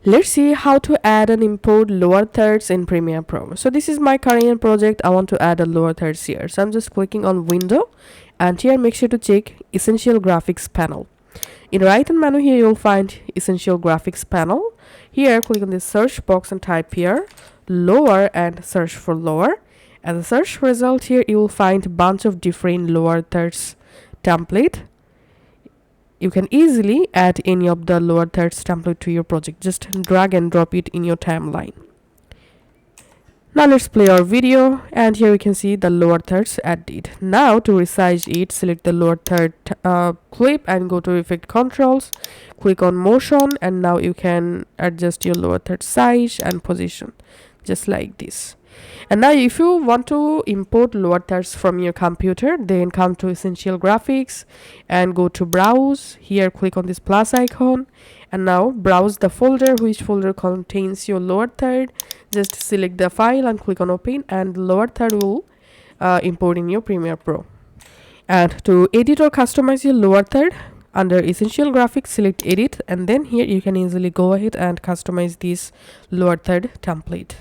Let's see how to add and import lower thirds in Premiere Pro. So this is my current project. I want to add a lower thirds here. So I'm just clicking on window, and here make sure to check essential graphics panel. In the right hand menu here you'll find essential graphics panel. Here click on the search box and type here lower and search for lower. As a search result here you will find a bunch of different lower thirds template. You can easily add any of the lower thirds template to your project. Just drag and drop it in your timeline. Now let's play our video, and here we can see the lower thirds added. Now to resize it, select the lower third clip and go to effect controls, click on motion, and now you can adjust your lower third size and position just like this. And now if you want to import lower thirds from your computer, then come to essential graphics and go to browse. Here click on this plus icon and now browse the folder, which folder contains your lower third. Just select the file and click on open, and the lower third will import in your Premiere Pro. And to edit or customize your lower third, under essential graphics select edit, and then here you can easily go ahead and customize this lower third template.